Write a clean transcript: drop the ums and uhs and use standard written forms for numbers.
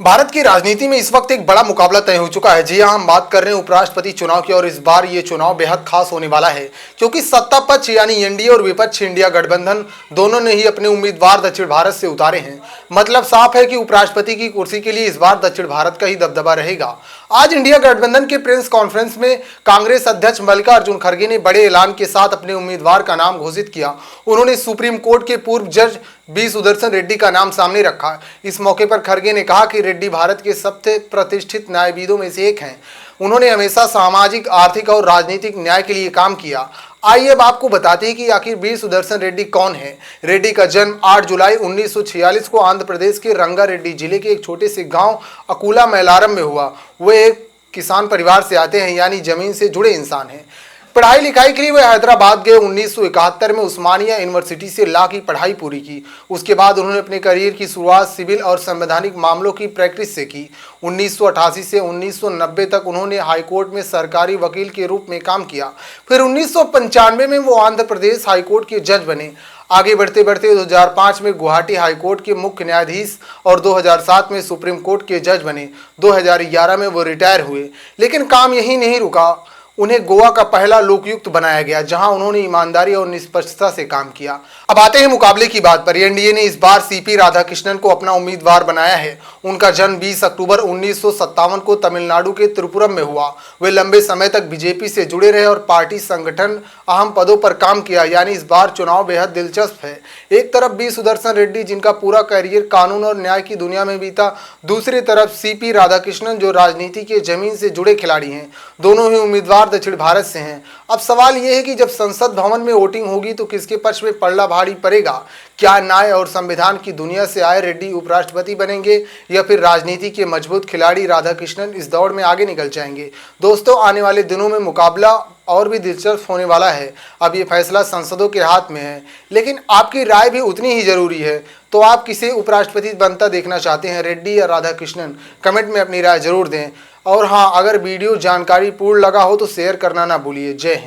भारत की राजनीति में इस वक्त एक बड़ा मुकाबला तय हो चुका है। जी हां, हम बात कर रहे हैं उपराष्ट्रपति चुनाव की और इस बार ये चुनाव बेहद खास होने वाला है क्योंकि सत्ता पक्ष यानी एनडीए और विपक्ष इंडिया गठबंधन दोनों ने ही अपने उम्मीदवार दक्षिण भारत से उतारे हैं। मतलब साफ है कि उपराष्ट्रपति की कुर्सी के लिए इस बार दक्षिण भारत का ही दबदबा रहेगा। आज इंडिया गठबंधन के प्रेस कॉन्फ्रेंस में कांग्रेस अध्यक्ष मल्लिकार्जुन खड़गे ने बड़े ऐलान के साथ अपने उम्मीदवार का नाम घोषित किया। उन्होंने सुप्रीम कोर्ट के पूर्व जज बी सुदर्शन रेड्डी का नाम सामने रखा। इस मौके पर खड़गे ने कहा कि रेड्डी भारत के सबसे प्रतिष्ठित न्यायविदों में से एक हैं। उन्होंने हमेशा सामाजिक, आर्थिक और राजनीतिक न्याय के लिए काम किया। आइए अब आपको बताते हैं कि आखिर बी सुदर्शन रेड्डी कौन है। रेड्डी का जन्म 8 जुलाई 1946 को आंध्र प्रदेश के रंगारेड्डी जिले के एक छोटे से गांव अकुला मैलारम में हुआ। वे एक किसान परिवार से आते हैं, यानी जमीन से जुड़े इंसान हैं। पढ़ाई लिखाई के लिए वे हैदराबाद गए। 1971 में उस्मानिया यूनिवर्सिटी से लॉ की पढ़ाई पूरी की। उसके बाद उन्होंने अपने करियर की शुरुआत सिविल और संवैधानिक मामलों की प्रैक्टिस से की। 1988 से 1990 तक उन्होंने हाईकोर्ट में सरकारी वकील के रूप में काम किया। फिर 1995 में वो आंध्र प्रदेश हाईकोर्ट के जज बने। आगे बढ़ते बढ़ते 2005 में गुवाहाटी हाईकोर्ट के मुख्य न्यायाधीश और 2007 में सुप्रीम कोर्ट के जज बने। 2011 में वो रिटायर हुए। लेकिन काम यही नहीं रुका, उन्हें गोवा का पहला लोकायुक्त बनाया गया, जहां उन्होंने ईमानदारी और निष्पक्षता से काम किया। अब आते हैं मुकाबले की बात पर। एनडीए ने इस बार सीपी राधाकृष्णन को अपना उम्मीदवार बनाया है। उनका जन्म 20 अक्टूबर 1957 को तमिलनाडु के त्रिपुरम में हुआ। वे लंबे समय तक बीजेपी से जुड़े रहे और पार्टी संगठन अहम पदों पर काम किया, यानी इस बार चुनाव बेहद दिलचस्प है। एक तरफ बी सुदर्शन रेड्डी, जिनका पूरा करियर कानून और न्याय की दुनिया में बीता, दूसरी तरफ सीपी राधाकृष्णन, जो राजनीति के जमीन से जुड़े खिलाड़ी हैं। दोनों ही उम्मीदवार दक्षिण भारत से हैं। अब सवाल यह है कि जब संसद भवन में वोटिंग होगी तो किसके पक्ष में पलड़ा भारी पड़ेगा। क्या न्याय और संविधान की दुनिया से आए रेड्डी उपराष्ट्रपति बनेंगे या फिर राजनीति के मजबूत खिलाड़ी राधाकृष्णन इस दौड़ में आगे निकल जाएंगे। दोस्तों, आने वाले दिनों में मुकाबला और भी दिलचस्प होने वाला है। अब ये फैसला संसदों के हाथ में है, लेकिन आपकी राय भी उतनी ही जरूरी है। तो आप किसे उपराष्ट्रपति बनता देखना चाहते हैं, रेड्डी या राधाकृष्णन? कमेंट में अपनी राय जरूर दें। और हाँ, अगर वीडियो जानकारी पूर्ण लगा हो तो शेयर करना ना भूलिए। जय हिंद।